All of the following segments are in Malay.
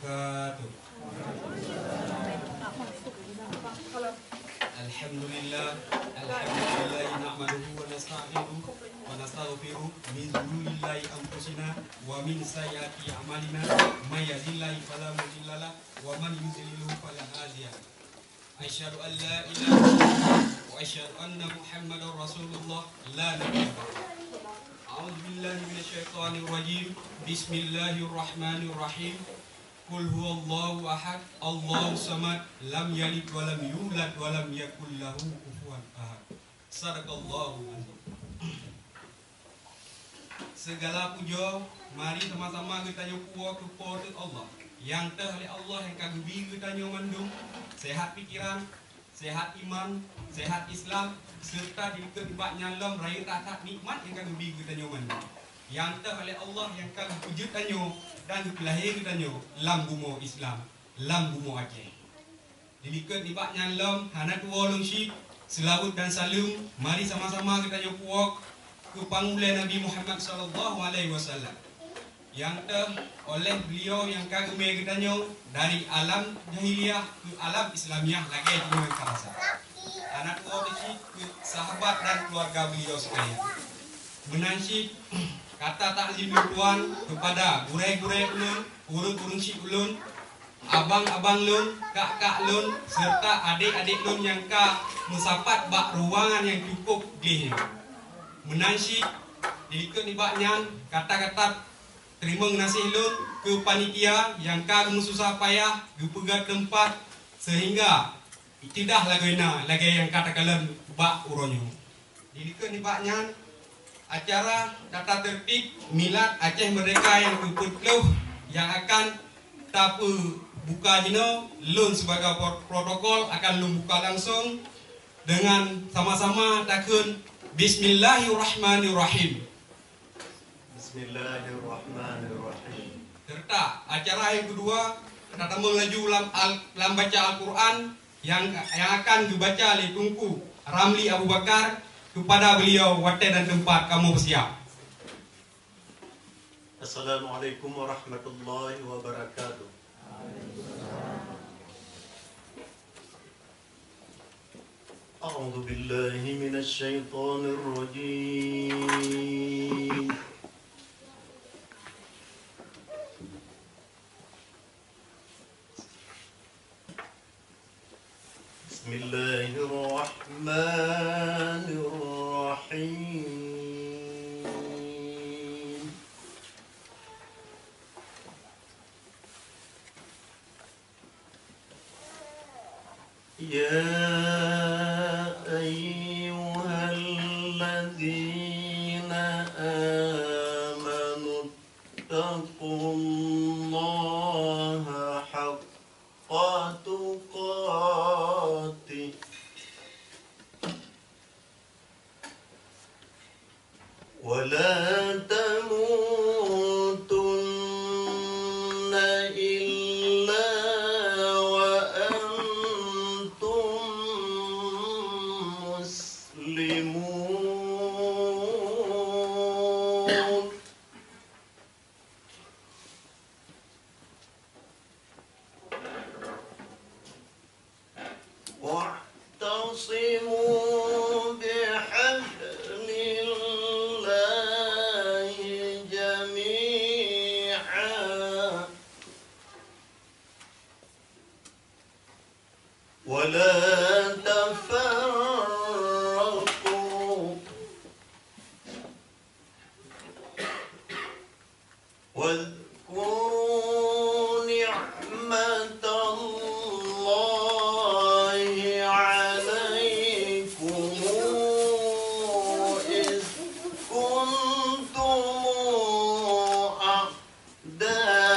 wabarakatuh. Alhamdulillah, alhamdulillah na'maduhu wa nasta'inuhu wa nastaghfiruh min dzunurillahi anfusina wa min sayyiati a'malina may yahdihillahu fala mudilla lahu wa man yudlil fala hadiya lahu. Asyhadu an la ilaha illallah wa asyhadu anna Muhammadar Rasulullah la nabiyya ba'dahu. A'udzu billahi minasyaitonir rajim. Bismillahirrahmanirrahim. Qul huwallahu ahad, Allahu samad, lam yalid wa lam yulad wa lam yakul lahu kufuwan ahad. Sadaqallahu azim. Segala puja mari sama-sama kita nyukur kepada Allah. Yang oleh Allah yang kagubi kita nyomandung sehat pikiran, sehat iman, sehat Islam, serta dikebak nyalom raya tak nikmat yang kagubi kita nyomandung. Yang oleh Allah yang kagum wujud tanyo dan lahir tanyo lam bumo Islam, lam bumo Aceh. Dilikat dibak nyalom hana tuwolong syik selawat dan salam. Mari sama-sama kita nyukur ke pangmulan Nabi Muhammad sallallahu alaihi wasallam. Yang oleh beliau yang kagum kita nyo dari alam jahiliyah ke alam Islamiah lagi dengan kerasa. Anak tua syik ke sahabat dan keluarga beliau sekalian. Menansyid kata taklim tuan kepada gurai-gurai ulun, urun-urun syik ulun, abang-abang lun, kak-kak lun, serta adik-adik lun yang musapat bak ruangan yang cukup gih. Menansyid diikut nibaknya kata-kata terima ngasih lun ke panitia yang susah payah pegat tempat sehingga tidak lagi yang katakan bak uronyo. Diikut nibaknya acara tata tertib milad Aceh Merdeka yang ke-40 yang akan tapu buka jino lun sebagai protokol akan lun buka langsung dengan sama-sama takun Bismillahirrahmanirrahim. Bismillahirrahmanirrahim. Serta acara yang kedua kita melaju lam baca Al-Quran yang akan dibaca oleh Tunku Ramli Abu Bakar. Kepada beliau waktu dan tempat kamu bersiap. Assalamualaikum warahmatullahi wabarakatuh. A'udzu billahi minasy syaithanir rajim. Bismillahirrahmanirrahim. Ya ayyuhalladzina amanu taqullaha haqqa tuqatih wa la tamutunna illa wa antum muslimun. Wa'tasimu bihablillahi jami'an wa la tafarraqu wadhkuru ni'matallahi 'alaikum iz kuntum a'da'a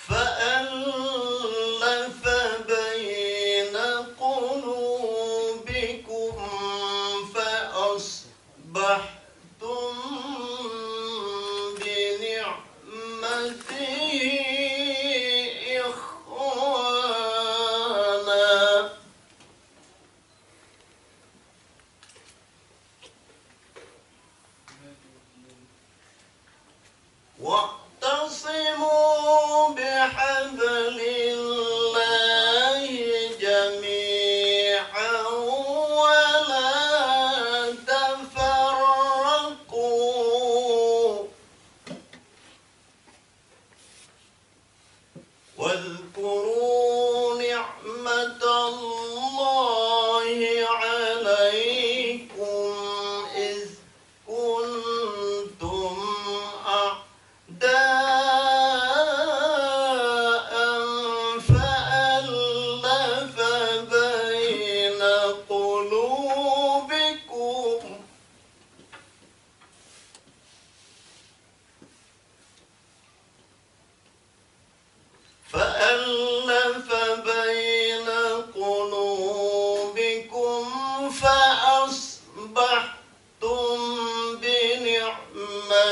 fa'alafa baina qulubikum fa'asbahtum bi ni'matihi ikhwana.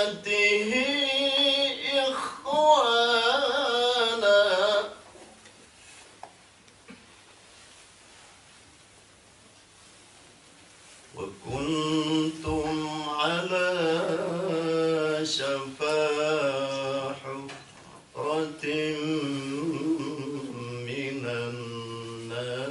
آياته إخوانا وكنتم على شفا حفرة من النار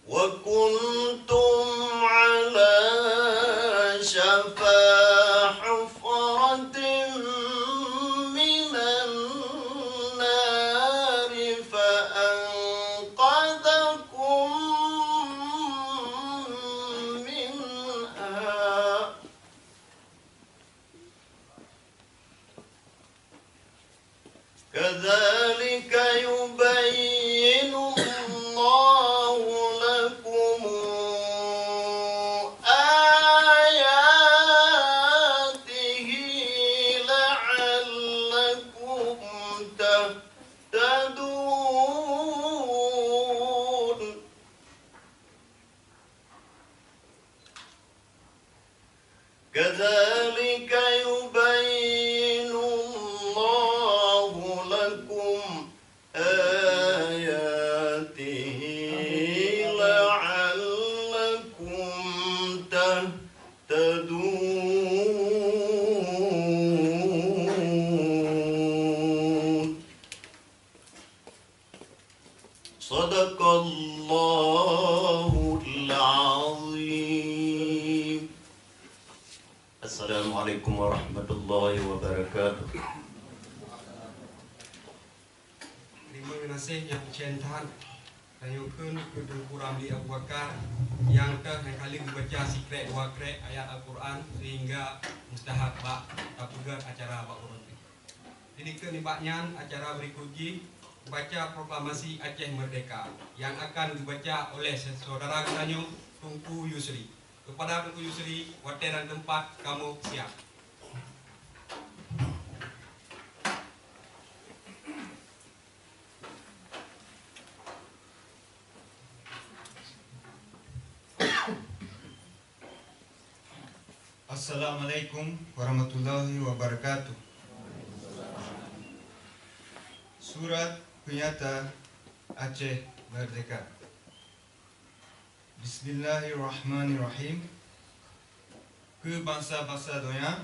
وكنتم على شفا حفرة من النار فأنقذكم منها كذلك يبين الله لكم آياته لعلكم تهتدون كذلك يبين الله لكم آياته لعلكم تهتدون صدق الله العظيم. Assalamualaikum warahmatullahi wabarakatuh. Terima kasih yang cintaan Tanyukun Kudung Kuram di Abu Bakar yang kali membaca sikret dua krek ayat Al-Quran sehingga mustahak bak tapugar acara bak urut. Jadi kenibaknya acara berikutnya baca proklamasi Aceh Merdeka yang akan dibaca oleh saudara Tanyuk Tunku Yusri. Kepada Tunku Yusri, waktu dan tempat kamu siap. Assalamualaikum warahmatullahi wabarakatuh. Surat Penyata Aceh Merdeka. Bismillahirrahmanirrahim. Ke bangsa-bangsa dunia,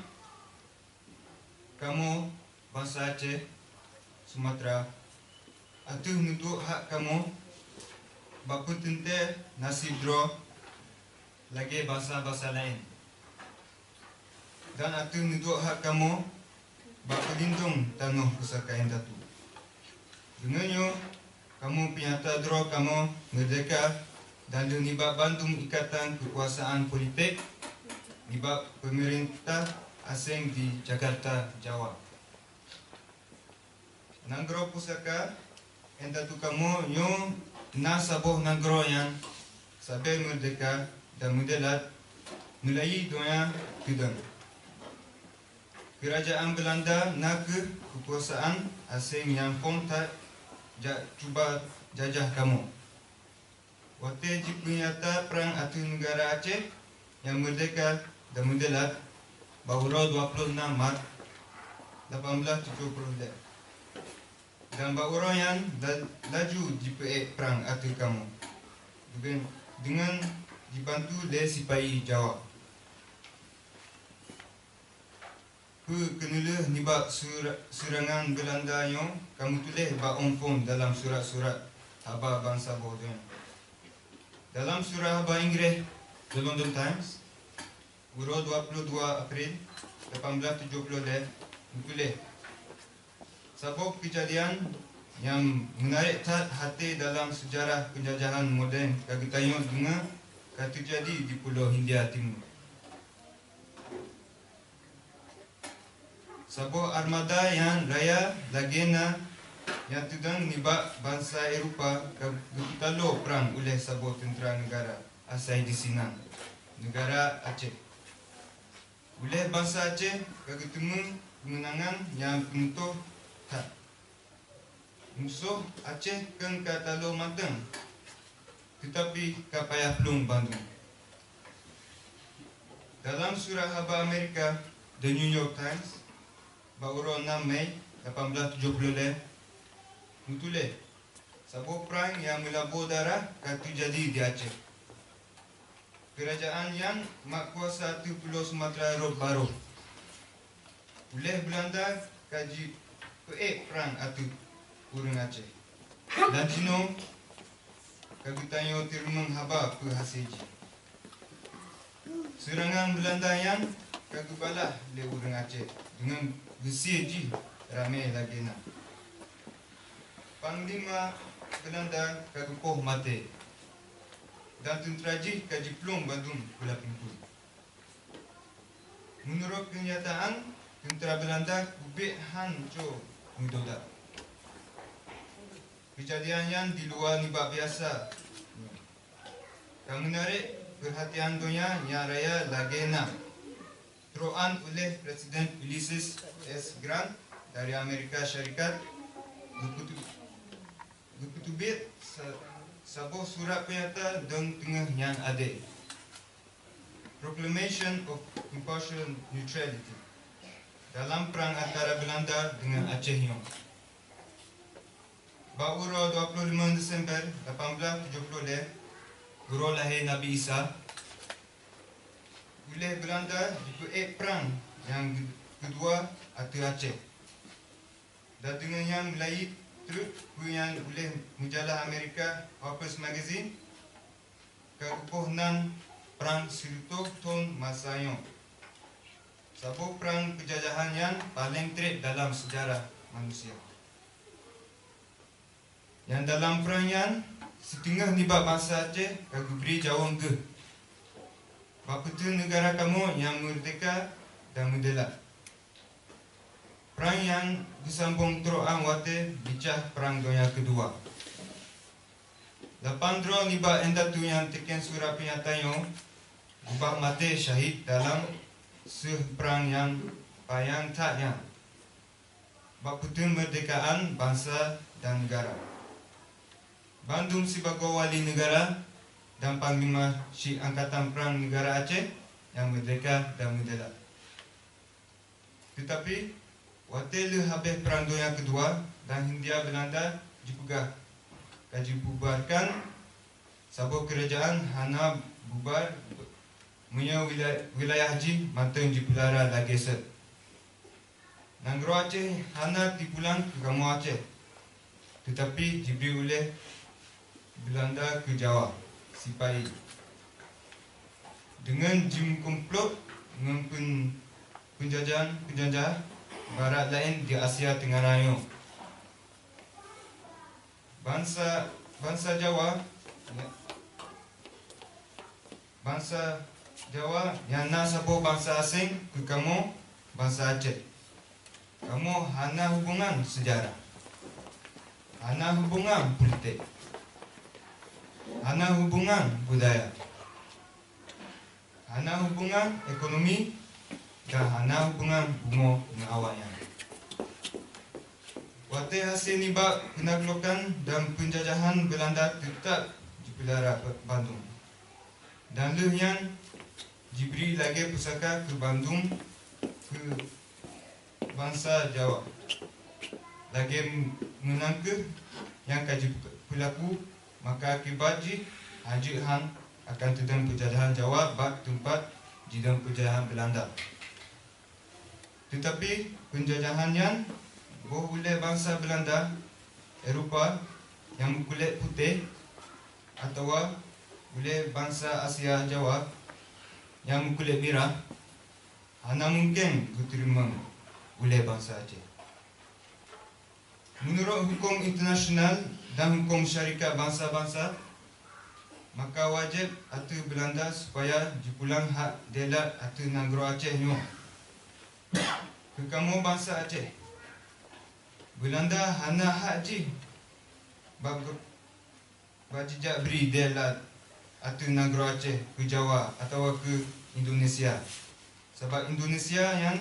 kamu bangsa Aceh, Sumatera, atuh nutuk hak kamu, bapa tente nasib dro lagi bangsa-bangsa lain. Dan atuh nutuk hak kamu, bapa lindung tanah pusaka yang datu. Dengannya, kamu penyata dro kamu merdeka dan nibak bantu ikatan kekuasaan politik nibak pemerintah asing di Jakarta, Jawa. Nanggro pusaka yang datu kamu yo nasaboh nanggro yang sabai merdeka dan mudalat mulai doa tudang. Kerajaan Belanda nak kekuasaan asing yang pun tak cuba jajah kamu. Waktu penyata perang atas negara Aceh yang merdeka dan mudalat bahura 26 Maret 1870 dan bahura yang laju JPA perang atas kamu dengan dibantu oleh Sipahi Jawa. Kenula nibak serangan Belanda yang kamu tulis bak onfon dalam surat-surat khabar bangsa bodoh. Dalam surah khabar Inggeris The London Times Urut 22 April 1870 tulis sebab kejadian yang menarik hati dalam sejarah penjajahan moden kagutayun dengan terjadi di Pulau Hindia Timur. Sebuah armada yang raya lagena yang tudang nibak bangsa Eropah ketalo perang oleh sebuah tentera negara asal di Sinan, negara Aceh. Oleh bangsa Aceh ketemu kemenangan yang penuh tak. musuh Aceh kan katalo mateng, tetapi kapayah pelung Bandung. Dalam surah haba Amerika, The New York Times, bauro 6 Mei 1870, nutulis, sebuah perang yang melabur darah katu jadi di Aceh. Kerajaan yang makkuasa tu Pulau Sumatera baru. Oleh Belanda kaji perang atu urang Aceh. Dan Cino kagutanyo tirumeng haba perhasiji. Serangan Belanda yang kagubalah le urang Aceh dengan besi ji ramai lagi na. Panglima Belanda kagupoh mati. Dan tentera ji kaji pelung Bandung pula pintu. Menurut kenyataan, tentera Belanda kubik hancur mudoda. Kejadian yang di luar nibak biasa. Yang menarik perhatian dunia yang raya Lagena teruan oleh Presiden Ulysses S. Grant dari Amerika Syarikat berkutubit sebuah surat pernyataan dan tengah yang ada Proclamation of Impartial Neutrality dalam perang antara Belanda dengan Aceh Nyong. Bauro 25 Desember 1870 Guru lahir Nabi Isa. Oleh Belanda dibuat perang yang kedua atau Aceh. Dan dengan yang Melayu terus yang oleh majalah Amerika Harper's Magazine kepunan perang Siruto Ton Masayon. Sebuah perang penjajahan yang paling terik dalam sejarah manusia. Yang dalam perang yang setengah nibak bangsa Aceh kagu beri jawang ke. Bapa tu negara kamu yang merdeka dan merdeka. Perang yang disambung teruang wate bicah perang dunia kedua. Lapan dro nibak endatu yang teken surah pernyataan ubah mati syahid dalam perang yang payang tak yang Baputun merdekaan bangsa dan negara. Bandung sebagai wali negara dan Panglima Syekh Angkatan Perang Negara Aceh yang merdeka dan merdeka. Tetapi waktu habis Perang Dunia Kedua dan Hindia Belanda dipegah kaji bubarkan sebuah kerajaan hana bubar punya wilayah haji matang di Pulara Lageset. Nanggro Aceh hana dipulang ke kamu Aceh, tetapi diberi oleh Belanda ke Jawa, Sipai. Dengan jim komplot dengan penjajah barat lain di Asia Tenggara. Bangsa Jawa yang nak sabo bangsa asing ke kamu bangsa Aceh. Kamu hana hubungan sejarah, hana hubungan politik, hana hubungan budaya, hana hubungan ekonomi dan hana hubungan bunga dengan awaknya. Waktu hasil nibak penaklukan dan penjajahan Belanda tetap di Pulara Bandung. Dan leh yang diberi lagi pusaka ke Bandung ke bangsa Jawa. Lagi menangkap yang kaji pelaku maka akibat Haji Han akan tedang penjajahan Jawa bak tempat jidang penjajahan Belanda. Tetapi penjajahan yang oleh bangsa Belanda Eropah yang berkulit putih atau oleh bangsa Asia Jawa yang berkulit merah hanya mungkin diterima oleh bangsa Aceh. Menurut hukum internasional dan hukum syarikat bangsa-bangsa, maka wajib atau Belanda supaya dipulang hak delat atau Nanggro Aceh nyo ke kamu bangsa Aceh. Belanda hana hak ji bajijak beri delat atau Nanggro Aceh ke Jawa atau ke Indonesia. Sebab Indonesia yang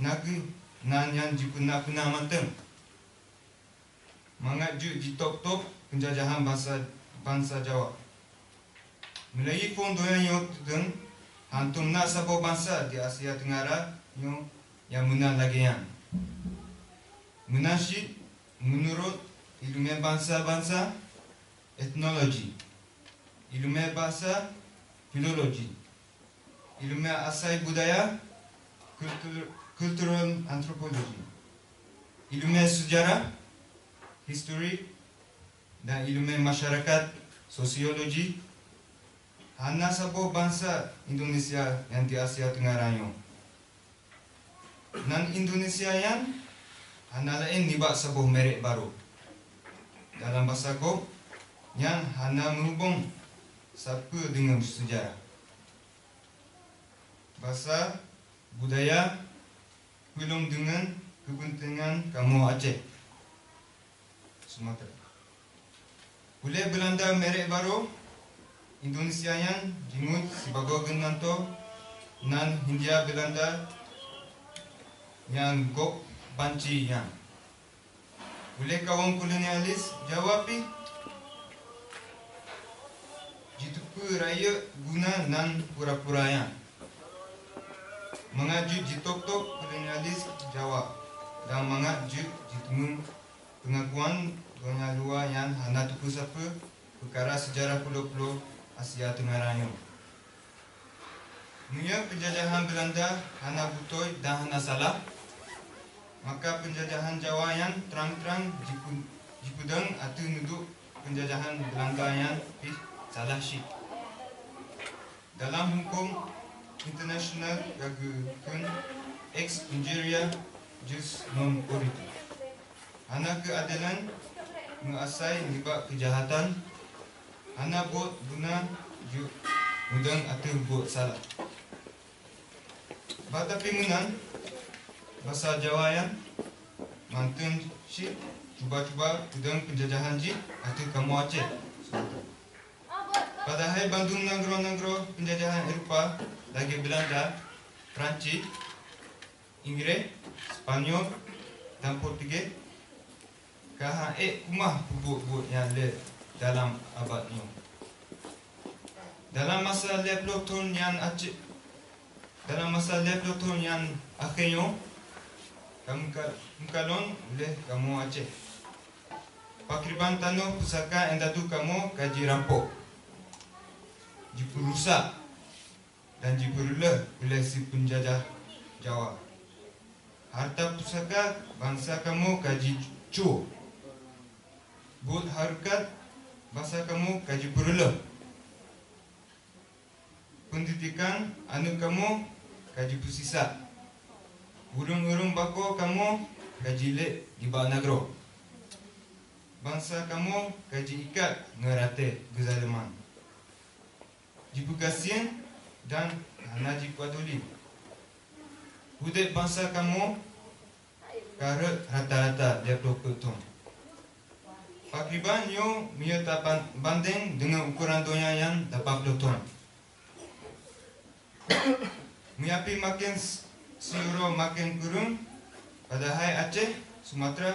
negeri nan yang dipuna-puna matang. mengaju di top-top penjajahan bangsa Jawa. Melalui fondoyan yang tudeng, hantum nak sabo bangsa di Asia Tenggara yang menang lagi yang. Menasyid menurut ilmu bangsa-bangsa, etnologi, ilmu bahasa, filologi, ilmu asal budaya, cultural anthropology, ilmu sejarah, history, dan ilmu masyarakat, sosiologi, hanya sabo bangsa Indonesia yang di Asia Tenggara yang. Dan Indonesia yang hanya lain nibak sebuah merek baru dalam bahasa ko yang hanya menghubung siapa dengan sejarah, bahasa, budaya, belum dengan kepentingan kamu Aceh, Sumatera. Oleh Belanda merek baru Indonesia yang jimut sebagai genanto nan Hindia Belanda yang gok banci yang oleh kawan kolonialis jawapi jitu raya guna nan pura-pura yang mengaju jitok-tok kolonialis Jawa dan mengaju jitu pengakuan dunia luar yang hana tuku sapa perkara sejarah pulau-pulau Asia Tenggara yang. Munya penjajahan Belanda hana butoi dan hana salah, maka penjajahan Jawa yang terang-terang jipudang atau nuduk penjajahan Belanda yang salah syik. Dalam hukum internasional gagakun ex injuria jus non oritur. Hana keadilan mengasai nibak kejahatan, hana buat guna mudang atau buat salah. Batapi menang bahasa Jawa yang mantun si cuba-cuba udang penjajahan ji atau kamu Aceh. Padahal Bandung negro-negro penjajahan Eropa lagi Belanda, Perancis, Inggris, Spanyol dan Portugis kaha kumah bubuk-bubuk yang le dalam abad ini. Dalam masa 50 tahun yang Aceh, dalam masa 50 tahun yang akhirnya kamu kalon oleh kamu Aceh. Pakriban tanah pusaka yang datu kamu kaji rampok, diperusak dan diperuleh oleh si penjajah Jawa. Harta pusaka bangsa kamu kaji cu, buat harkat bangsa kamu kaji peruleh. Pendidikan anu kamu kaji pusisa. Urung-urung bako kamu kaji lek di bawah negro. Bangsa kamu kaji ikat ngerate kezaliman. Jibukasian dan hana jikuaduli. Budek bangsa kamu karet rata-rata 50 tahun. Pakriban yo miyata banding dengan ukuran dunia yang 80 tahun. Miapi makin siuro makin kurung padahal Aceh, Sumatera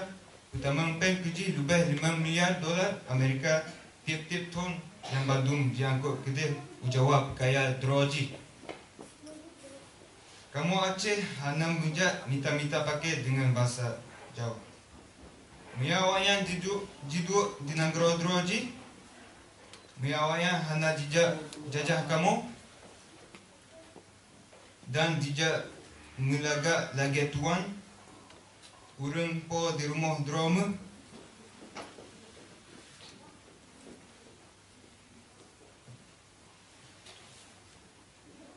utama peng kuji lebih 5 miliar dolar Amerika tiap-tiap tahun yang Bandung diangkut ke Jawa kaya droji. Kamu Aceh hanya mujak minta-minta pakai dengan bahasa Jawa. Miawayan jiduk di negara droji. Miawayan hanya jajah kamu dan dijak melaga lagi tuan urang po di rumah drama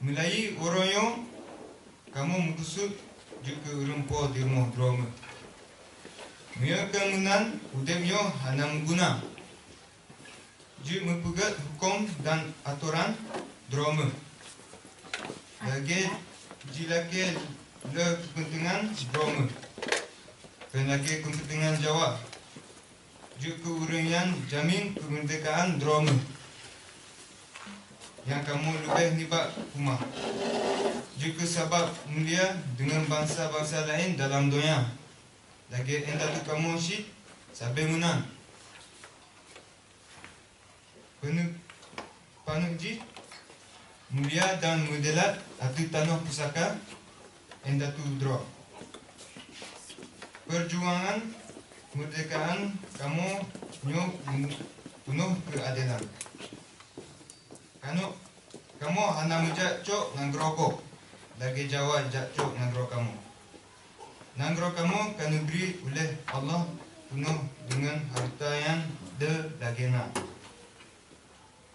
mulai orang kamu mengusut juga urang po di rumah drama mia kemunan udemyo hana mengguna juga mempegat hukum dan aturan drama lagi jilake le kepentingan drama lagi kepentingan Jawa juga orang yang jamin kemerdekaan drama yang kamu lebih nibak rumah juga sebab mulia dengan bangsa-bangsa lain dalam dunia lagi entah tu kamu syid Sabangunan Panuji mulia dan mudelat Atu Tanah Pusaka and Datu Draw. Perjuangan kemerdekaan kamu nyo penuh keadilan. Kamu hana mujak cok nanggrokok lagi Jawa jak cok nanggro kamu. Nanggro kamu kan diberi oleh Allah penuh dengan harta yang delagena.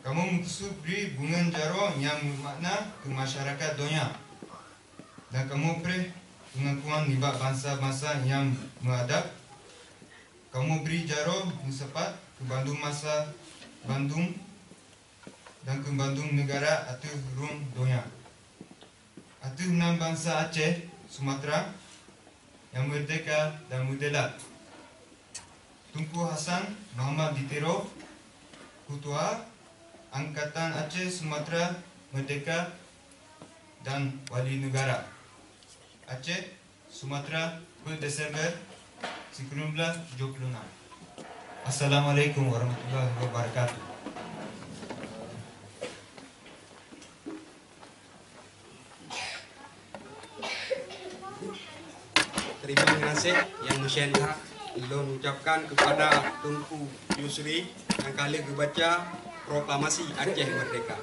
Kamu maksud beri bunga jaro yang bermakna ke masyarakat dunia. Dan kamu beri pengakuan libat bangsa-bangsa yang mengadap. Kamu beri jaro musapat ke Bandung masa Bandung dan ke Bandung negara atau ruang dunia. Atau 6 bangsa Aceh, Sumatera yang merdeka dan mudelat. Tunku Hasan Muhammad Ditero, Ketua Angkatan Aceh Sumatera Merdeka dan Wali Negara Aceh Sumatera Desember 1976. Assalamualaikum warahmatullahi wabarakatuh. Terima kasih yang Musyenha Ulun ucapkan kepada Tunku Yusri yang kali membaca proklamasi Aceh Merdeka.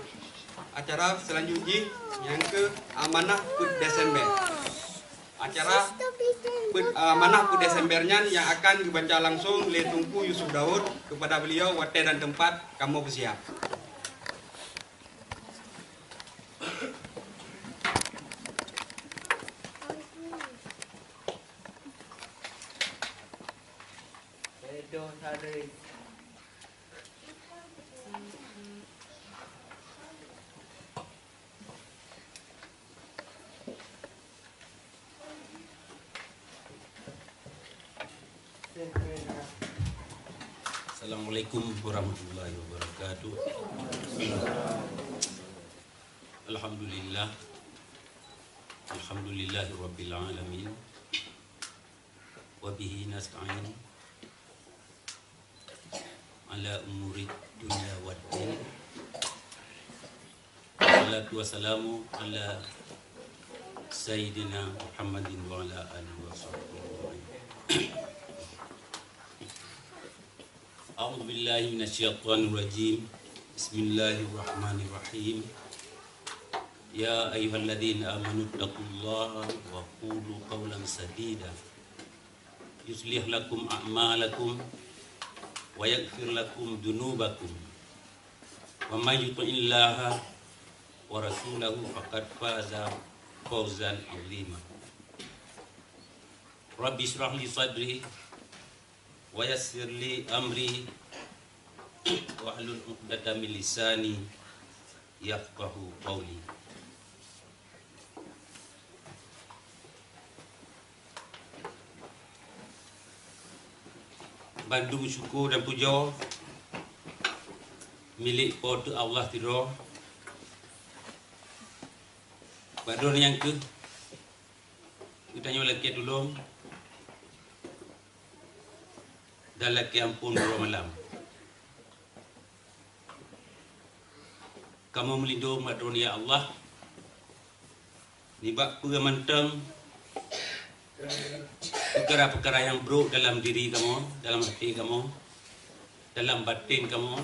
Acara selanjutnya yang ke Amanah Put Desember. Acara Amanah Put Desembernya yang akan dibaca langsung oleh Tunku Yusuf Daud. Kepada beliau waktu dan tempat kamu bersiap. Assalamualaikum warahmatullahi wabarakatuh. Alhamdulillah. Alhamdulillahi rabbil alamin. Wa bihi nasta'in ala umuri dunya waddin. Wassalatu wassalamu ala Sayyidina Muhammadin wa ala alihi wa sahbihi. A'udzu billahi minasyaitonir rajim. Bismillahirrahmanirrahim. Ya ayyuhalladzina amanu taqullaha wa qulu qawlan sadida. Yuslih lakum a'malakum wa yaghfir lakum dunubakum. Wa may yuti'illaha wa rasulahu faqad faza fawzan 'azima. Rabbi shrah li sadri wa yassir li amri wahlul 'uqdatam min lisani yafqahu qawli. Bandu syukur dan puja milik pada Allah Tiro. Badon yang ke kita nyola lagi dulu dan lagi ampun dua malam. Kamu melindungi madron ya Allah. Nibak pengamantang perkara-perkara yang buruk dalam diri kamu, dalam hati kamu, dalam batin kamu,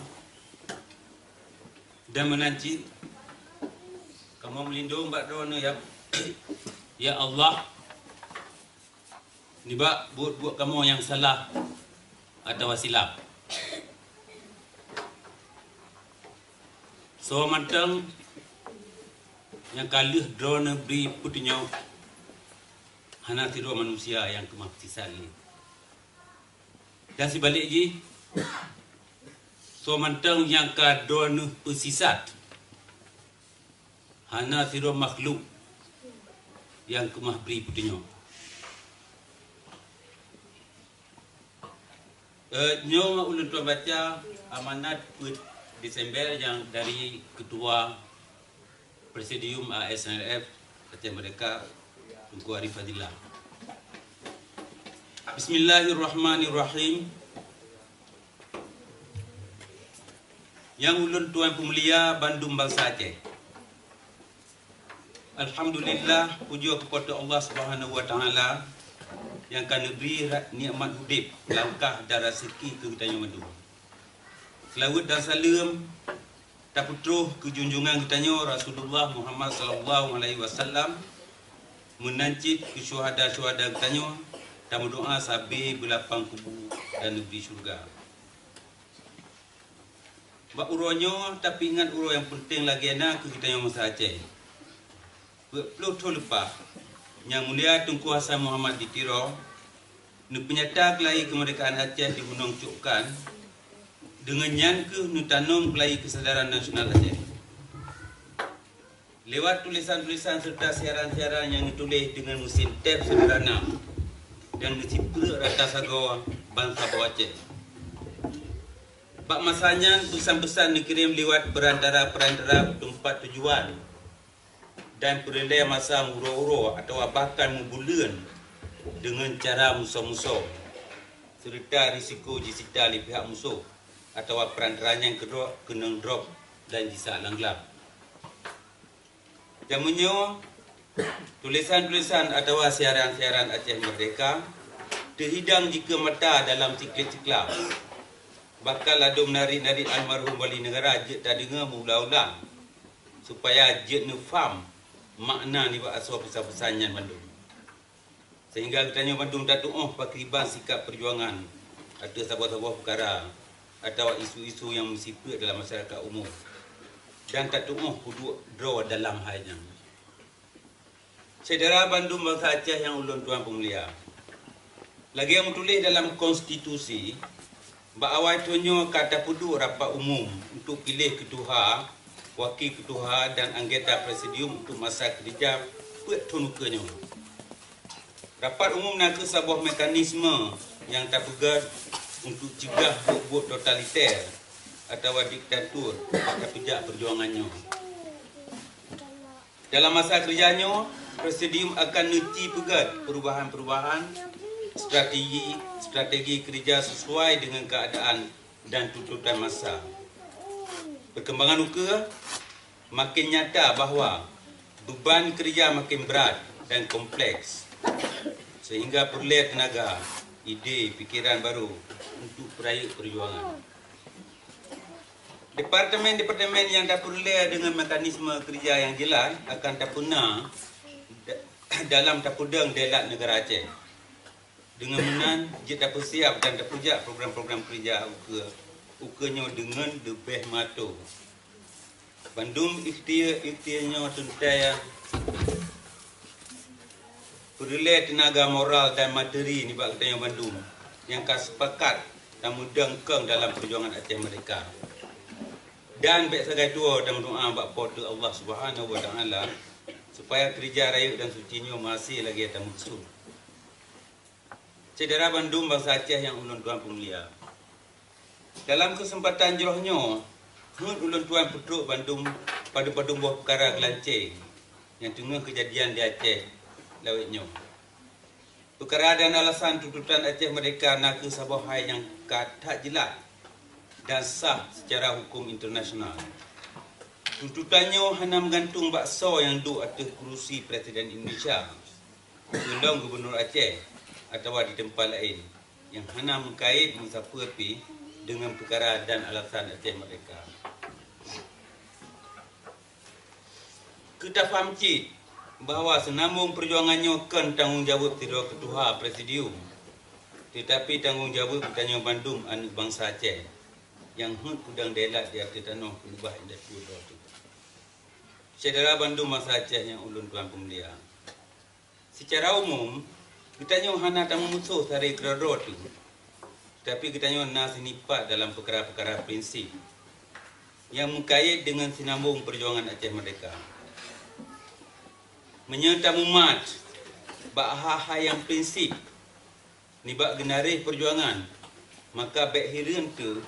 dan menanti kamu melindungi madron ya Allah. Nibak buat kamu yang salah atau silap. So mantang yang kalih drone beri putihnya hana tiru manusia yang kemaftisan ini. Dan sebalik lagi so mantang yang ka drone pesisat hana tiru makhluk yang kemah beri putihnya. Nyo ulun tuan baca amanat Desember yang dari Ketua Presidium ASNRF Aceh Merdeka Tunku Arif Fadillah. Bismillahirrahmanirrahim. Yang ulun tuan pemulia Bandung bangsa Aceh. Alhamdulillah, puja kepada Allah Subhanahu wa taala yang kan beri nikmat hidup, langkah dan rezeki ke kita yang madu. Selawat dan salam tak putuh ke junjungan kita Rasulullah Muhammad sallallahu alaihi wasallam, menancit ke syuhada-syuhada kita dan berdoa sabi belapang kubur dan negeri syurga. Bak uronyo tapi ingat uro yang penting lagi ana ke kita yang masa Aceh. Berpuluh lepas yang mulia Tunku Hasan Muhammad ditiro nu penyata kelai kemerdekaan Aceh di Gunung Cukkan dengan nyangke nu tanam kelai kesedaran nasional Aceh. Lewat tulisan-tulisan serta siaran-siaran yang ditulis dengan mesin tap sederhana dan dicipta rata sagawa bangsa bawah Aceh. Bak masanya pesan-pesan dikirim lewat perantara-perantara tempat tujuan dan perlai masa muro-uro atau bahkan membulan dengan cara musuh-musuh serta risiko disita oleh pihak musuh atau perantaranya yang kedua kena drop dan jisa langgelap. Jamunya tulisan-tulisan atau siaran-siaran Aceh Merdeka terhidang jika mata dalam ciklat-ciklat. Bakal ada menarik-narik almarhum wali negara je tak dengar berulang-ulang supaya je nu faham makna ni buat asal pesan-pesannya Bandung. Sehingga katanya Bandung tak tuh pakriban sikap perjuangan ada sebuah-sebuah perkara atau isu-isu yang mensiput dalam masyarakat umum dan tak tuh kudu draw dalam halnya. Saudara Bandung bangsa Aceh yang ulun tuan pemulia. Lagi yang tulis dalam konstitusi bahawa tunyo kata pudu rapat umum untuk pilih ketua, wakil ketua dan anggota presidium untuk masa kerja petunuknya. Rapat umum nak sebuah mekanisme yang tak pegat untuk cegah buat totaliter atau diktatur pada pihak perjuangannya. Dalam masa kerjanya, presidium akan nuti pegat perubahan-perubahan strategi kerja sesuai dengan keadaan dan tuntutan masa. Perkembangan uka makin nyata bahawa beban kerja makin berat dan kompleks sehingga perlu tenaga, ide, fikiran baru untuk perayaan perjuangan. Departemen-departemen yang tak perlu dengan mekanisme kerja yang jelas akan tak punah dalam tapudang delat negara Aceh. Dengan menan je tak persiap dan tak pujak program-program kerja ukanya dengan lebih mata. Bandung ikhtiarnya tuntai perlai tenaga moral dan materi ni bak katanya Bandung yang sepakat dan mudangkang dalam perjuangan Aceh Merdeka. Dan baik sebagai dua dan doa bak pada Allah Subhanahu wa taala supaya kerja raya dan sucinya masih lagi akan musuh. Saudara Bandung bangsa Aceh yang ulun tuan pemulia. Dalam kesempatan jerohnya, ulun tuan putruk Bandung pada buah perkara gelancing yang tengah kejadian di Aceh lawitnya. Perkara dan alasan tuntutan Aceh Merdeka nak ke sebuah hal yang tak jelas dan sah secara hukum internasional. Tuntutannya hanya menggantung bakso yang duduk atas kerusi Presiden Indonesia, tolong Gubernur Aceh atau di tempat lain yang hanya mengkait mensapu api dengan perkara dan alasan Aceh Merdeka. Kita faham cik bahawa senambung perjuangannya kan tanggungjawab tidak ketua presidium, tetapi tanggungjawab bertanya Bandung anak bangsa Aceh yang udang delat di atas tanah pelubah industri itu. Saudara Bandung bangsa Aceh yang ulun tuan pemulia. Secara umum kita nyo hana tak memusuh dari kerana tu. Tapi kita nyo nak sinipat dalam perkara-perkara prinsip yang mengkait dengan sinambung perjuangan Aceh Merdeka. Menyerta umat bak yang prinsip ni bak genarih perjuangan, maka baik hiran tu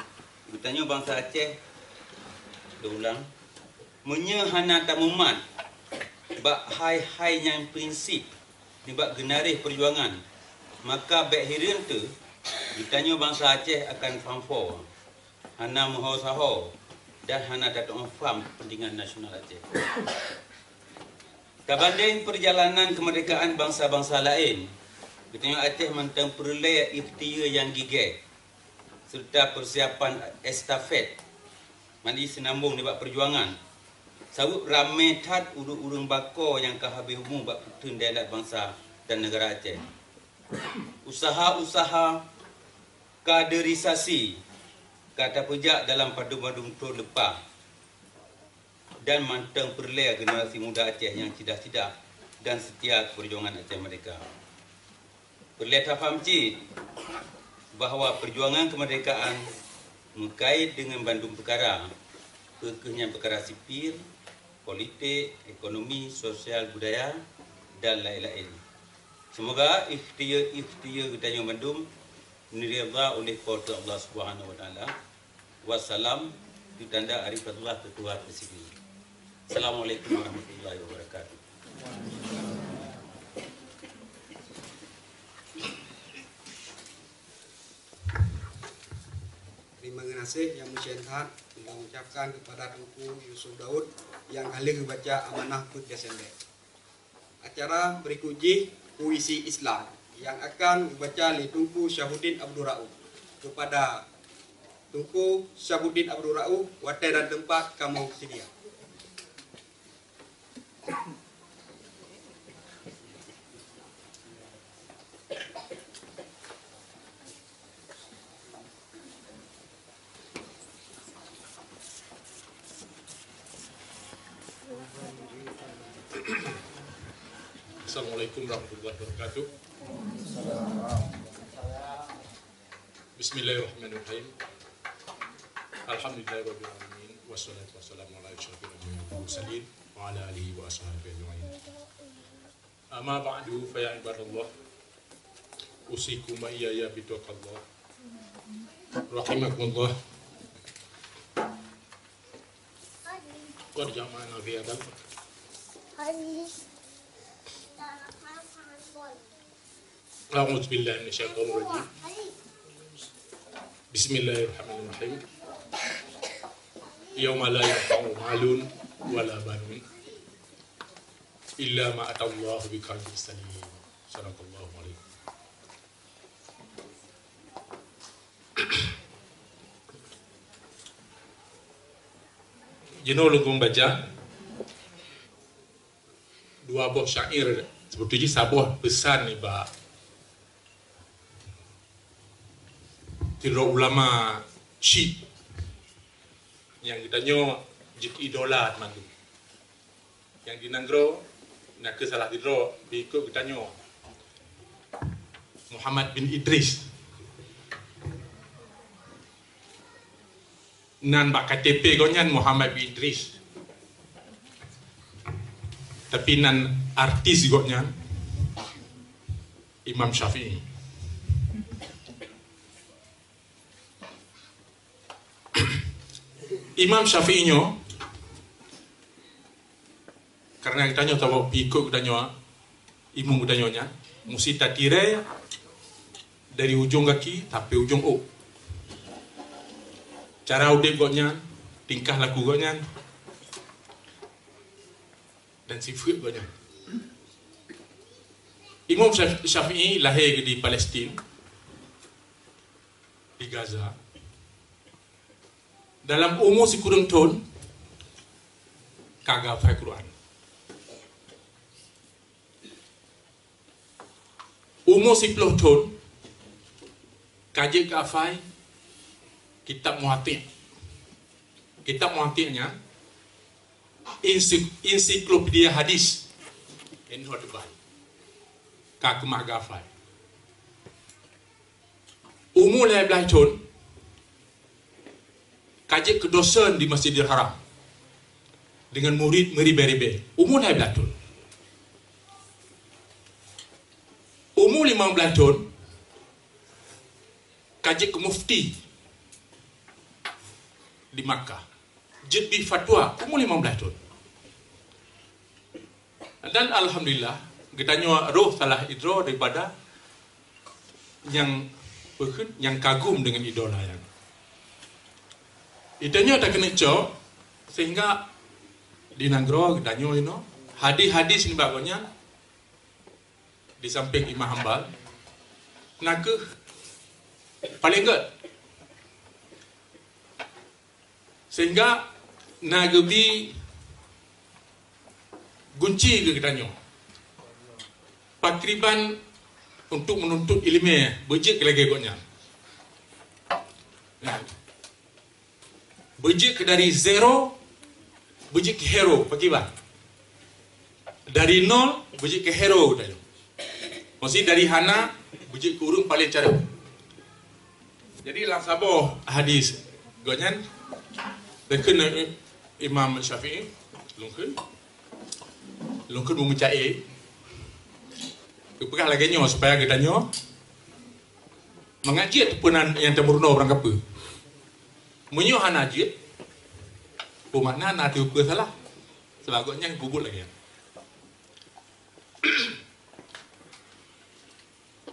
kita nyo bangsa Aceh ulang menyehana tak umat bak hai yang prinsip sebab genarih perjuangan, maka baik hirin tu ditanya bangsa Aceh akan famfo hana moho saho dan hana datang faham kepentingan nasional Aceh. Kabanding perjalanan kemerdekaan bangsa-bangsa lain, kita Aceh mentang peroleh ikhtiar yang gigih serta persiapan estafet mandi senambung di bab perjuangan. Sabut ramai tat urung-urung bakor yang kehabis umum bab putun dialat bangsa dan negara Aceh. Usaha-usaha kaderisasi kata pejak dalam padu-padu lepas dan manteng perleh generasi muda Aceh yang cerdas-cerdas dan setia perjuangan Aceh mereka. Perleh tak faham cik bahawa perjuangan kemerdekaan mengkait dengan bandung perkara, kekehnya perkara sipil, politik, ekonomi, sosial, budaya dan lain-lain. Semoga ikhtiar Tanjung Bandung diridha oleh Kuasa Allah Subhanahu Wa Taala. Wassalam, ditanda arifatullah ketua tersebut. Assalamualaikum warahmatullahi wabarakatuh. Terima kasih yang mencentak mengucapkan kepada Tunku Yusuf Daud yang ahli membaca amanah Put Desende. Acara berikutnya puisi Islam yang akan dibaca oleh Tunku Syahuddin Abdul Rauf. Kepada Tunku Syahuddin Abdul Rauf, waktu dan tempat kamu sedia. Assalamualaikum warahmatullahi wabarakatuh. Bismillahirrahmanirrahim. Alhamdulillahirabbil alamin wassalatu wassalamu ala asyrofil anbiya'i wal mursalin wa ala alihi wa ashabihi ajma'in. Amma ba'du fa ya ibadallah. Usikum wa iyaya bitaqwallah. Rahimakumullah. Qad jama'na fi hadal A'udzu billahi minasyaitonir rajim. Bismillahirrahmanirrahim. Yauma la yanfa'u malun wala banun illa ma atallahu biqalbin salim. Sadaqallahu alaihi. Jenol membaca dua buah syair sebetulnya sebuah pesan ni ba tira ulama Syiah yang ditanya jik idola mandu yang dinanggro nak ke salah tidro ikut ditanya Muhammad bin Idris nan bak KTP gonyan Muhammad bin Idris tapi nan artis gonyan Imam Syafi'i. Imam Syafi'inya karena kita tanya tahu pikuk kita tanya imam kita tanya mesti tak kira dari ujung kaki tapi ujung o. Cara udip goknya, tingkah laku goknya dan sifat goknya. Imam Syafi'i lahir di Palestin, di Gaza. Dalam umur si kurang tahun, kagak hafal Quran. Umur 10 tahun, kaji hafal kitab Muhammad. Kitab Muhammadnya ensiklopedia hadis. Ini hot baik. Kak magafai. Umur 11 tahun kaji kedosan di Masjidil Haram dengan murid meribe-ribe. Umur 11 tahun. Umur 15 tahun kaji ke mufti di Makkah. Jadi fatwa umur 15 tahun. Dan alhamdulillah kita nyawa roh salah idro daripada yang kagum dengan idola yang. Itanya tak kena cok Sehingga di Nanggro danyo hadis-hadis ni bagusnya di samping Imam Hambal nak paling enggak sehingga nagebi gunci ke danyo pakriban untuk menuntut ilmu bejik lagi agaknya. Bejik dari zero, bejik ke hero, pakriban. Dari nol, bejik ke hero. Maksudnya dari hana, bejik ke urung paling cara. Jadi lang saboh hadis gonyan dan kena Imam Syafi'i lungkun memucai kepekah lagi nyo supaya kita nyo mengaji ataupun yang temurno orang apa menyo hanajit bermakna nak apa salah sebagusnya bubut lagi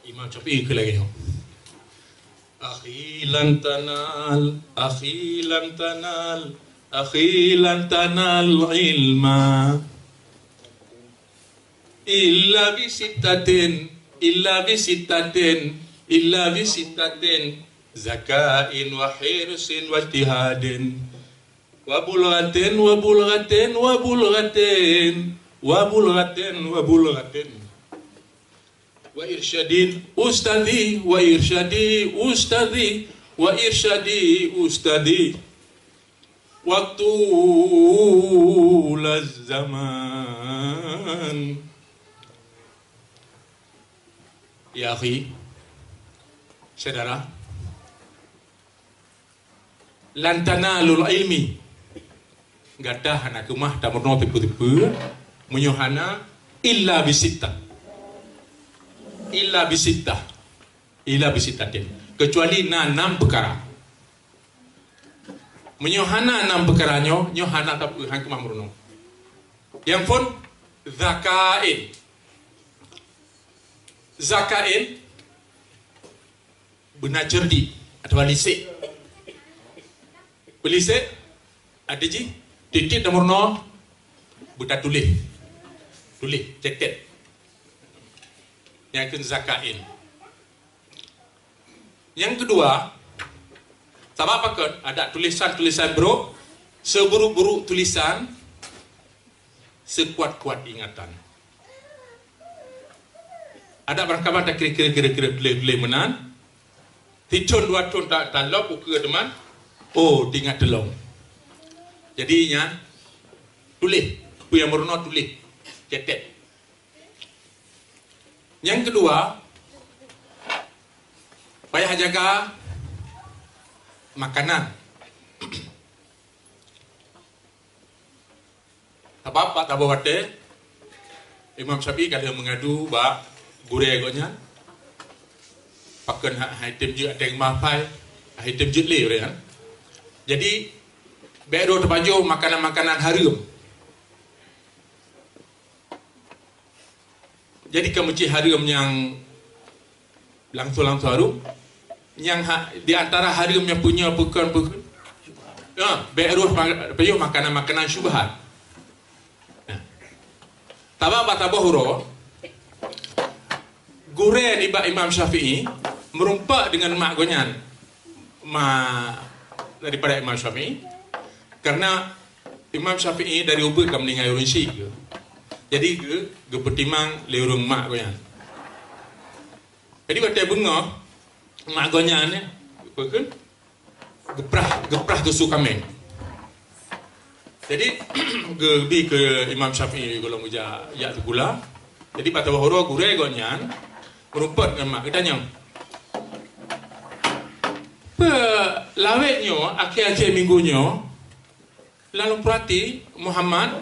Imam Syafi'i ke lagi nyo akhi lan tanal ilma illa bisitatin zakain wa hirsin wa ijtihadin wa bulghatin wa irsyadin ustadi waktu zaman. Ya akhi, saudara, lantana lul ilmi gadah anak rumah tak pernah tipu-tipu menyohana illa bisitatin kecuali enam perkara menyohana 6 perkaranya nyohana tak hang kemah meruno yang pun zakain benar cerdi atau lisik belisik ada ji titik nomor 0 buta tulis cetet yang kedua zakain yang kedua sama apa kan ada tulisan bro seburuk-buruk tulisan sekuat-kuat ingatan. Ada berangkapan tak kira-kira boleh menan. Titun 2 tun tak talok ukur teman. Oh, tinggal telong. Jadinya tulis, pu yang merono tulis, cetek. Yang kedua, payah jaga makanan. Apa tak bawa Imam Syafi'i kalau mengadu bak gurih agaknya pakai item je ada yang mahal item je le kan. Jadi bedo terpaju makanan-makanan haram. Jadi kemuci haram yang langsung haram yang di antara haram yang punya bukan ya bedo terpaju makanan-makanan syubhat. Tabah huro gure di bak Imam Syafi'i merumpak dengan mak gonyan daripada Imam Syafi'i karena Imam Syafi'i dari ubud ke meninggal urun si ke jadi ke petimang leurung mak gonyan jadi batai bunga mak gonyan ni geprah ke sukameng. Jadi gebi ke Imam Syafi'i golong uja ya gula. Jadi pada wahoro gure gonyan merumput dengan mak kita nyong. Lawetnyo akhir-akhir minggunya lalu perhati Muhammad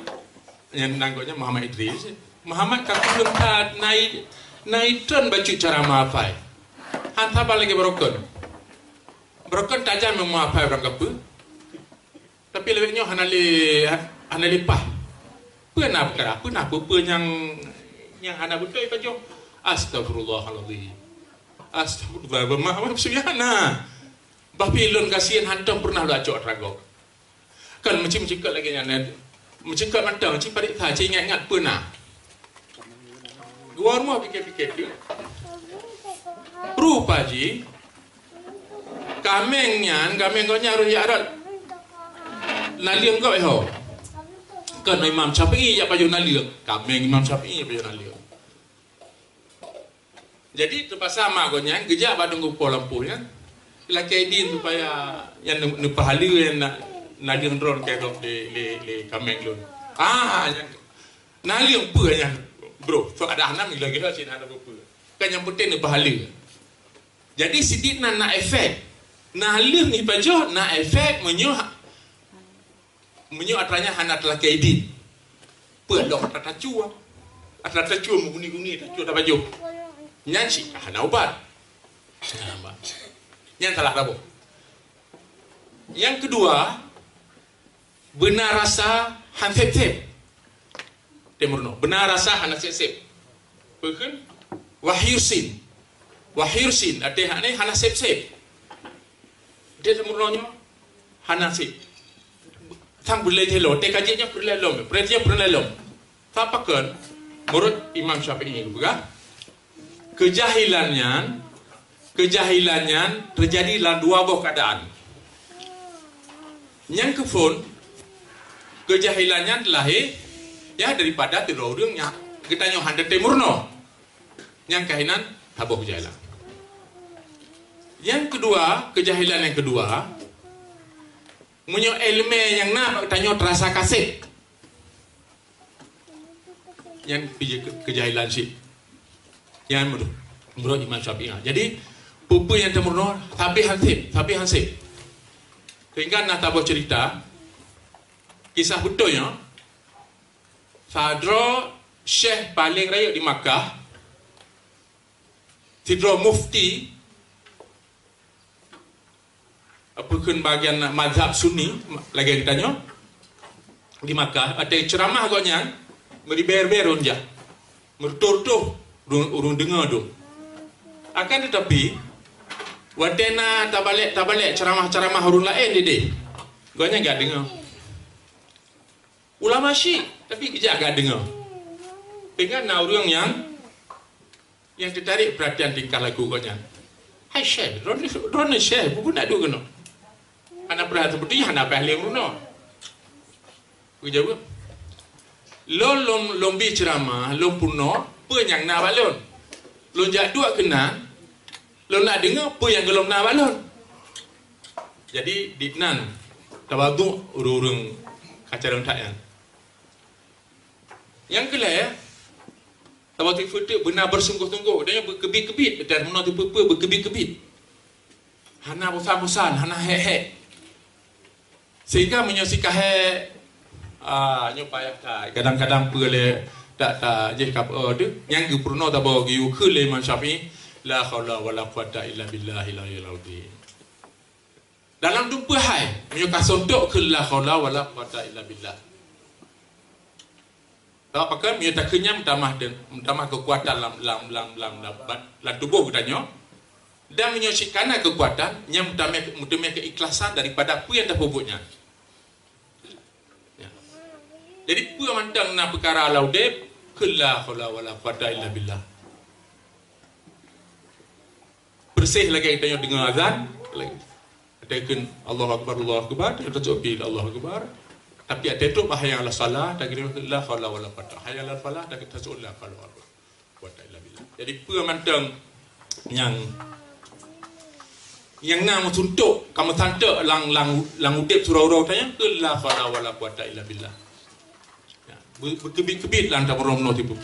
yang nanggoknya Muhammad Idris. Muhammad kaki belum tak naik tren baju cara maafai. Hantar lagi berokon. Berokon tajam memaafai orang kepu. Tapi lebihnya hanali pah. Pernah perkara, pernah apa yang hana betul itu jo. Astagfirullahaladzim. Astagfirullah. Maaf subhana. Bapi lon kasihan hantam pernah lu acok ragok. kan mencik lagi yang mencik mantang mencik pada tha cik ingat pernah gua rumah fikir tu rupa ji kameng kau nyaruh ya adat naliang kau ho kan Imam Syafi'i ya pajo naliang kameng Imam Syafi'i ya pajo naliang jadi terpaksa mak kau nyang kerja pada ngumpul lampu kan laki din supaya yang pahala yang naliang drone kayak dok le kameng lu yang naliang apa yang bro so ada anak lagi lah sini ada apa kan yang penting pahala jadi sidik nak efek naliang ni pajo nak efek menyo atranya hanat laki din apa dok tak cua atrat cua menguni tak cua tak pajo nyanci hana ubat yang salah rabu. Yang kedua, benar rasa hansep-sep. Temurno, benar rasa hansep-sep. Bukan? Wahyusin. Ada ni hansep-sep. Dia temurnonya hansep. Sang boleh telo, tekajinya boleh lom, perhatian boleh lom. Apa kan? Menurut Imam Syafi'i juga, kejahilannya terjadi dalam dua buah keadaan. Yang kefun kejahilannya lahir ya daripada tidur orangnya kita nyohan temurno. Yang kahinan tabuh kejahilan. Yang kedua, kejahilan yang kedua menyo ilmu yang nak kita nyo terasa kasih. Yang kejahilan sih. Yang menurut Imam Syafi'i. Jadi pupu yang temurno tapi hansip. Sehingga nak tabuh cerita kisah betulnya Sadro Syekh paling raya di Makkah Sidro Mufti apakah bagian mazhab Sunni lagi ditanya di Makkah ada ceramah agaknya meriber-ber unja mertur-tur urung dengar tu akan tetapi wadena tabalik ceramah harun lain dede. Gonya enggak dengar. Ulama Syiah tapi dia enggak dengar. Dengan orang yang tertarik perhatian tingkah lagu gonya. Hai Syekh, Ron Syekh pun nak duk kena. Anak perhatian seperti anak ahli runo. Ku jawab. Lom bi ceramah, lom puno, pe yang nak balon. Lom jak dua kena lo nak dengar apa yang gelom nak balon. Jadi ditnan tawadu urung kacaran tak yang. Yang kelak tawadu foto benar bersungguh-sungguh dan berkebit-kebit dan mana tu apa berkebit-kebit. Hana bosan-bosan, hana hek-hek. Sehingga menyaksikan hek nyupaya tak kadang-kadang boleh tak jikap tu yang gupurno tak bawa giu ke Imam Syafi'i la haula wala quwata illa billahil aliyil azim. Dalam dumpa hai menyuka sontok ke la haula wala quwata illa billah. Tahu apa kan menyuka kenyam tambah kekuatan dalam tubuh katanya dan menyaksikan kekuatan yang mutamai keikhlasan daripada apa yang terbubutnya. Ya. Jadi apa mandang nak perkara laudeb ke la haula wala quwata illa billah. Bersih lagi kita yang dengar azan lagi atakan Allahu Akbar kita cobi Allahu Akbar tapi ada tu bahaya Allah salah tak kira la haula wala quwata hayya la falah tak kita solat kalau quwata illa billah. Jadi pemantang yang nama untuk kamu tanda lang udip surau-urau tanya ke la haula wala quwata illa billah. Ya, berkebit-kebit lah antara orang tipu.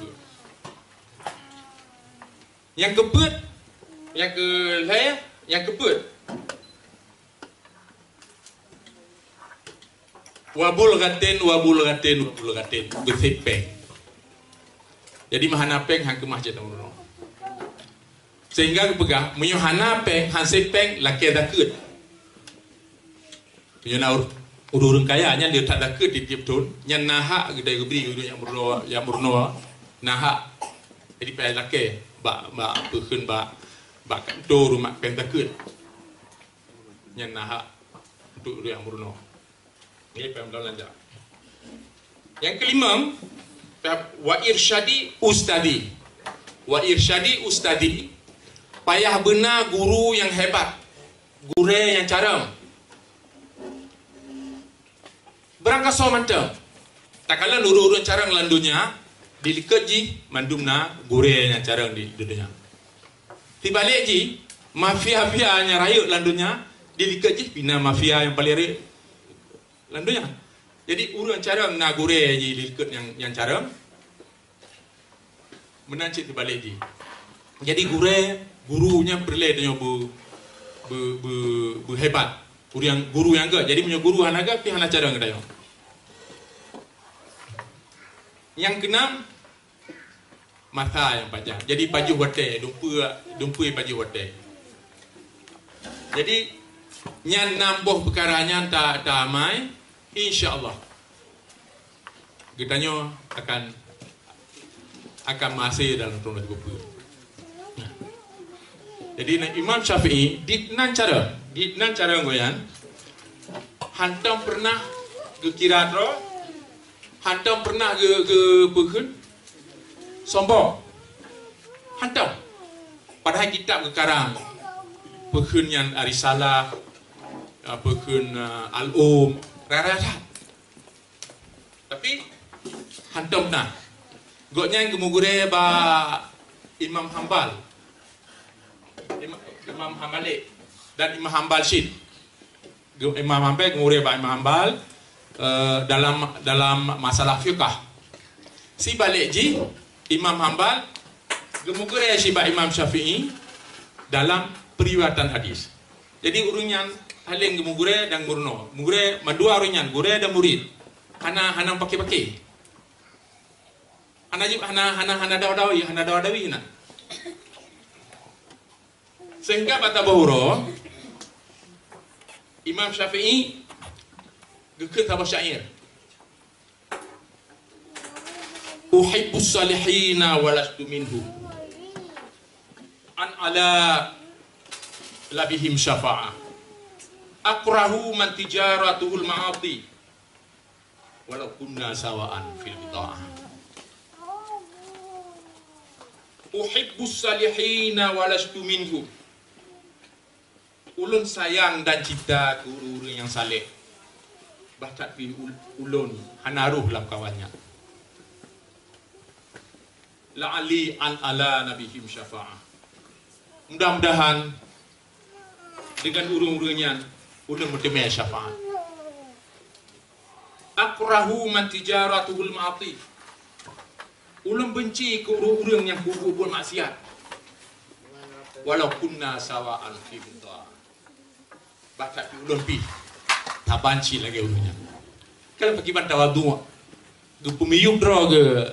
Yang kebet yang kebut wabul gatin bersepeng. Jadi mahana peng hang ke masjid Allah. Sehingga pegang menyuhana peng hang sepeng laki dakut. Menyuna urung kayanya dia tak dakut di tiap tahun. Yang nahak gedai gebri yang murno nahak. Jadi payah laki bak pekun bak kantor rumah peng dakut. Yang nahak untuk yang murno. Ini payah belanja. Yang kelima, wa irsyadi ustadi. Wa irsyadi ustadi. Payah benar guru yang hebat. Guru yang cara. Berangkasa mantap. Tak kala nurun cara ngelandunya dilikat ji mandumna guru yang cara di dunia. Tibalik ji mafia-mafia yang rayuk landunya dilikat ji bina mafia yang paling rayuk landunya. Jadi urang cara na guru ji dilikat yang cara menancik tibalik ji. Jadi gurunya perle dengan hebat. Guru yang ke. Jadi punya guru hanaga pi hana cara ngadayo. Yang keenam mata yang pajak. Jadi baju hotel, dumpu baju hotel. Jadi nyan nambah perkaranya tak amai, insya-Allah. Kitanya akan masih dalam tahun 2020. Jadi Imam Syafi'i di nan cara goyan hantam pernah ke kiradro, hantam pernah ke pekun sombong, hantam padahal kitab ke karang pekun yang Arisalah, pekun Al-Um rara-rara, tapi hantam nah goknya yang kemugure ba Imam Hambal, Imam Hambali dan Imam Hambal Syed. Imam Hambal ngure ba Imam Hambal dalam masalah fiqh. Si balik ji Imam Hambal gemugure si ba Imam Syafi'i dalam periwayatan hadis. Jadi urunyan haling gemugure dan murno. Mugure madua urunyan gure dan murid. Hana pakai. Hana dawi na. Sehingga bata bahuro Imam Syafi'i gekut sama syair. Uhibbus salihina walastu minhum an ala labihim syafa'ah akrahu man tijaratuhul ma'ati walau kunna sawa'an fil bida'ah. Uhibbus salihina walastu minhum. Ulun sayang dan cinta guru yang saleh. Baca pi ulun hanaruh dalam kawannya. La'ali an ala nabihim syafa'ah. Mudah-mudahan dengan urung-urungnya ulun bertemu syafaat. Akrahu man tijaratuhul ma'ati. Ulun benci ke urung-urung yang kubur maksiat. Walau kunna sawa'an fi bida'ah. Baca ulun pi tak banci lagi ulunnya. Kalau pergi bantah wadu ge pemiyuk dro ge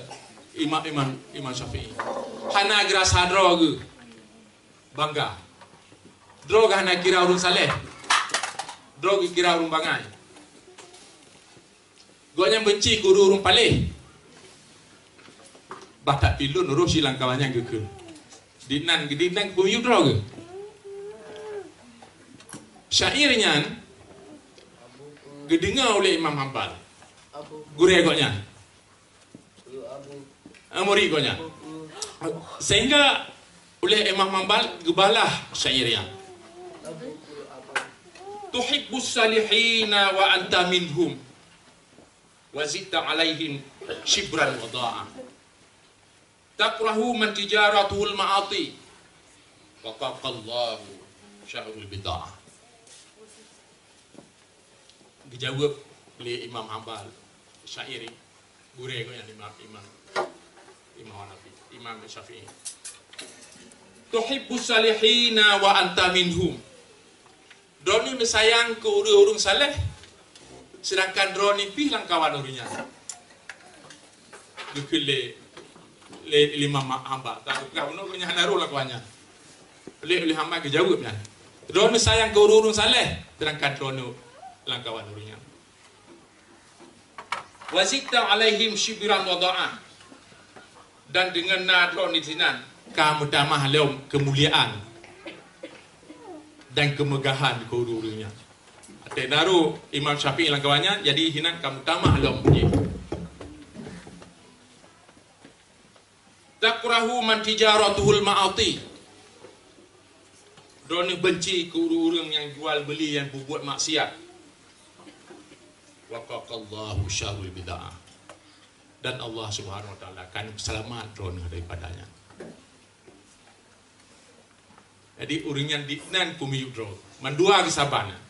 Imam Syafi'i. Hana gerasa dro ge bangga. Dro ge hana kira urun saleh. Dro ge kira urun bangai. Gonya benci guru urun paleh. Baca pilun urus silang kawannya ge ke. Dinan pemiyuk dro ge. Syairnya didengar oleh Imam Hambal. Guru egoknya. Amuri egoknya. Sehingga oleh Imam Hambal gebalah syairnya. Tuhibbus salihina wa anta minhum wa zidta alaihim shibran wa da'a. Takrahu man tijaratuhul ma'ati wa qaqallahu syahrul bid'ah. Dijawab oleh Imam Hambal syairi gure ko yang Imam Syafi'i. Tuhibbus salihina wa anta minhum. Droni mesayang ke urung saleh sedangkan droni pi lang kawan urunya. Dukule le Imam Hambal tak kawan urunya hanaru lah kawannya. Oleh Hambal dijawabnya. Droni sayang ke urung saleh sedangkan droni langkawan urunya. Wazikta alaihim shibiran wada'ah. Dan dengan nadro nizinan kamu tamah leom kemuliaan dan kemegahan ke urunya. Tenaru Imam Syafi'i lang kawannya jadi hinan kamu tamah long je. Takrahu man tijaratuhul ma'ati. Drone benci ke orang yang jual beli yang berbuat maksiat. Waqaqallahu syarrul bid'ah. Dan Allah Subhanahu wa taala akan selamat drone daripadanya. Jadi orang yang diknan kumi drone mandua di sabana.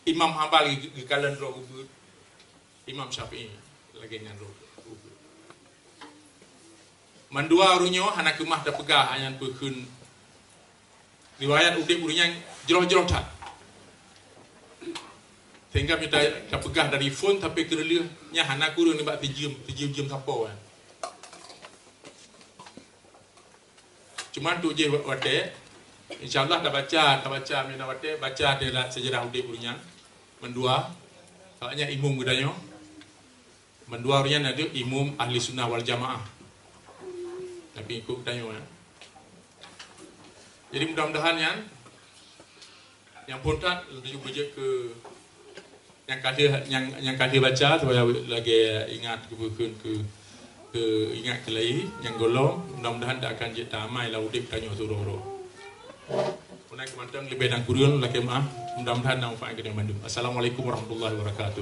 Imam Hambali di kalan roh ubud, Imam Syafi'i lagi ngan roh ubud. Mandua orangnya hana kemah dah pegah hanya berkun riwayat udip orangnya jeroh-jeroh tak. Sehingga kita dah pegah dari phone tapi kerelihnya hana kurun ni bak terjum siapa kan. Cuma tu je wate. InsyaAllah dah baca mina wate baca dia sejarah udip orangnya. Mendua, soalnya imum budaya. Mendua orangnya ada imum ahli sunnah wal jamaah. Tapi ikut tanya. Jadi mudah-mudahan yang pontat lebih bijak ke yang kali baca supaya lagi ingat ke ingat ke lain yang golong. Mudah-mudahan tak akan jadi tamai lah udip tanya suruh-suruh. Punai kemantan lebih dan kurun lagi maaf. Mudah-mudahan manfaat kita mandum. Assalamualaikum warahmatullahi wabarakatuh.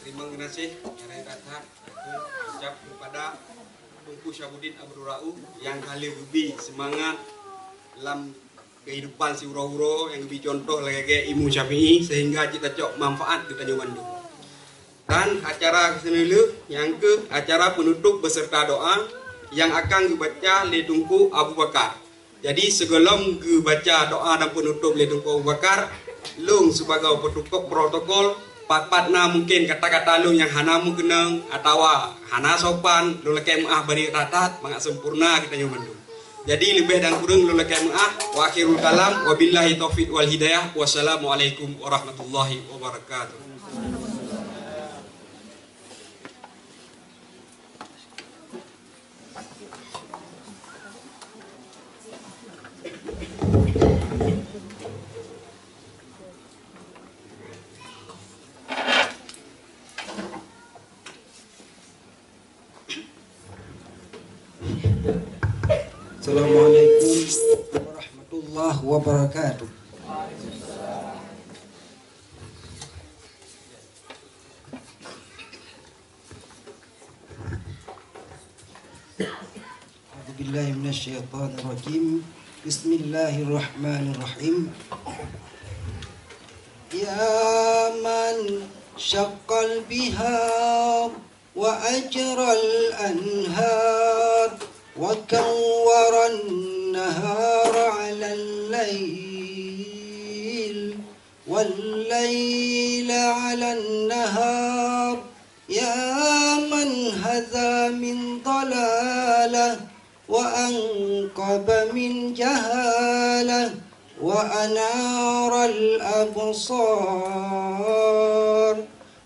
Terima kasih yang datang ucap kepada Tunku Syabuddin Abdul Ra'u yang kali lebih semangat dalam kehidupan si uro-uro yang lebih contoh lagi ke Imam Syafi'i sehingga kita cok manfaat kita Bandung. Dan acara kesenelu yang ke acara penutup beserta doa yang akan dibaca oleh Tunku Abu Bakar. Jadi sebelum dibaca doa dan penutup oleh Tunku Abu Bakar, lung sebagai protokol pat-patna mungkin kata-kata lung yang hanamu kenang atau hana sopan lung lekai maah bari ratat mangak sempurna kita Bandung. Jadi lebih dan kurang lulus kemaah wa akhirul kalam wabillahi taufiq wal hidayah wassalamualaikum warahmatullahi wabarakatuh. Assalamualaikum warahmatullahi wabarakatuh. A'udzubillahi minasyaitonir rajim. Bismillahirrahmanirrahim. Ya man syaqqal bihar wa ajral anhar وكور النهار على الليل والليل على النهار يا من هذا من ضلالة وأنقب من جهالة وأنار الأبصار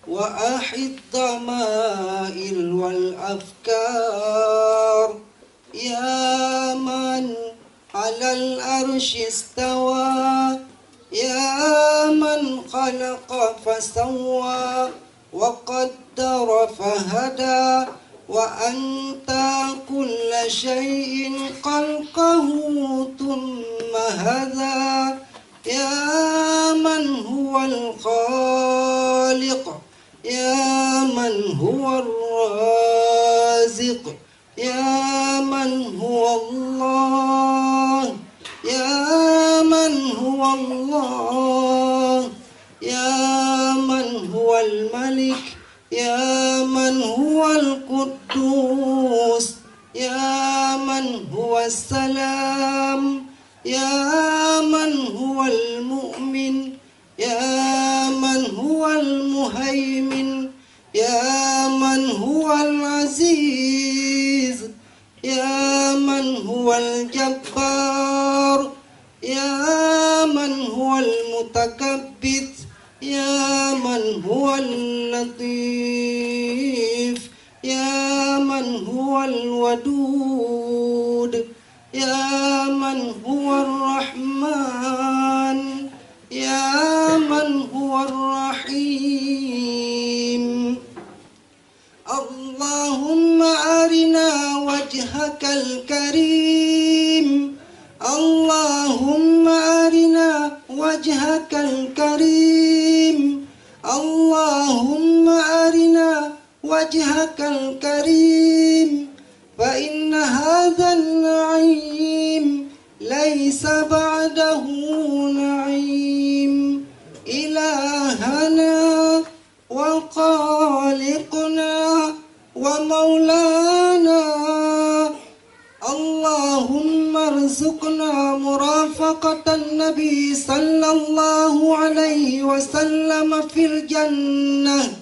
وأحد الضمائر والأفكار يا من على العرش استوى يا من خلق فسوى وقدر فهدى وأنت كل شيء خلقه ثم هدى يا من هو الخالق يا من هو الرازق يا من هو الله يا من هو الله يا من هو الملك يا من هو القدوس يا من هو السلام يا من هو المؤمن يا من هو المهيمن يا من هو العزيز يا من هو الجبار يا من هو المتكبر من هو اللطيف يا من هو الودود يا من هو الرحمن يا من هو الرحيم اللهم أرنا وجهك الكريم اللهم أرنا وجهك الكريم اللهم أرنا وجهك الكريم فإن هذا النعيم ليس بعده نعيم إلهنا وخالقنا ومولانا اللهم ارزقنا مرافقة النبي صلى الله عليه وسلم في الجنة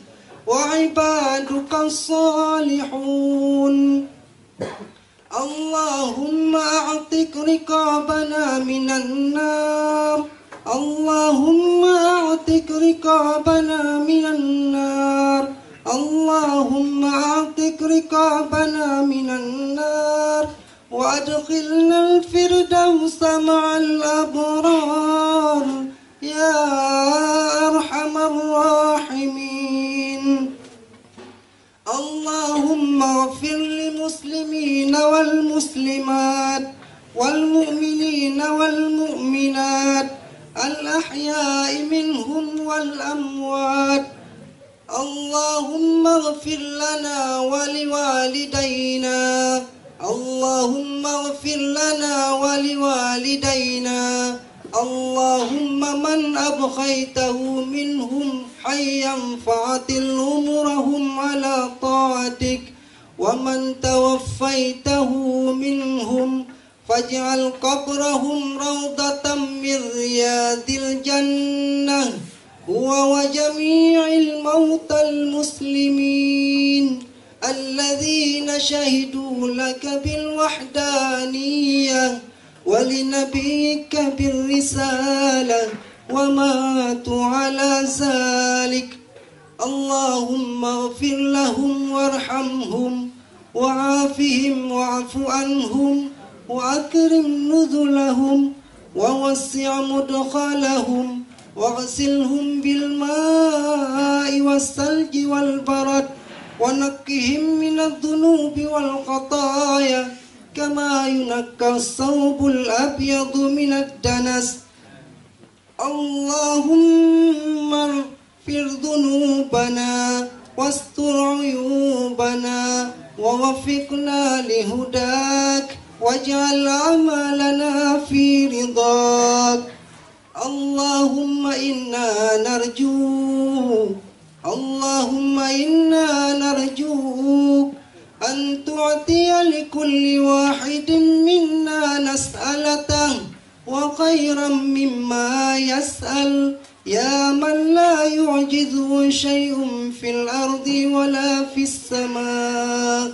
وعبادك الصالحون اللهم أعتق رقابنا من النار اللهم أعتق رقابنا من النار اللهم أعتق رقابنا من النار وأدخلنا الفردوس مع الأبرار يا أرحم الراحمين اللهم اغفر للمسلمين والمسلمات والمؤمنين والمؤمنات الأحياء منهم والأموات اللهم اغفر لنا ولوالدينا اللهم اغفر لنا ولوالدينا اللهم من أبقيته منهم حيا فعتل أمرهم على طاعتك ومن توفيته منهم فاجعل قبرهم روضة من رياض الجنة هو وجميع الموتى المسلمين الذين شهدوا لك بالوحدانية ولنبيك بالرسالة وماتوا على ذلك اللهم اغفر لهم وارحمهم وعافهم واعف عنهم وأكرم نزلهم ووسع مدخلهم واغسلهم بالماء والثلج والبرد ونقهم من الذنوب والخطايا كما ينقى الثوب الأبيض من الدنس اللهم اغفر ذنوبنا واستر عيوبنا ووفقنا لهداك واجعل عملنا في رضاك اللهم إنا نرجوك أن تعطي لكل واحد منا نسألته وخيرا مما يسأل يا من لا يعجزه شيء في الأرض ولا في السماء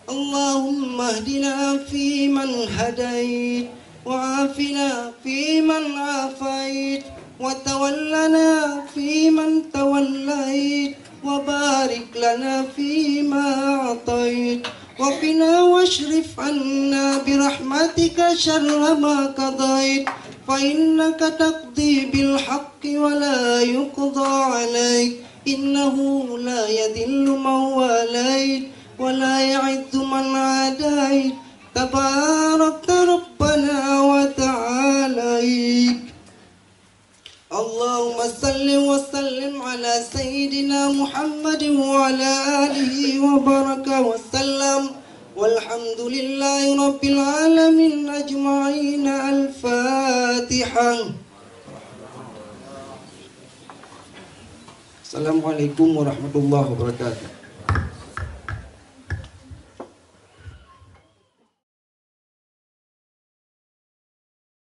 اللهم اهدنا فيمن هديت وعافنا فيمن عافيت وتولنا فيمن توليت وبارك لنا فيما أعطيت وقنا واصرف عنا برحمتك شر ما قضيت فإنك تقضي بالحق ولا يقضى عليك إنه لا يذل من واليت ولا يعز من عاديت تبارك ربنا وتعاليك اللهم صل وسلم على سيدنا محمد وعلى آله وبارك وسلم والحمد لله رب العالمين أجمعين الفاتحة السلام عليكم ورحمة الله وبركاته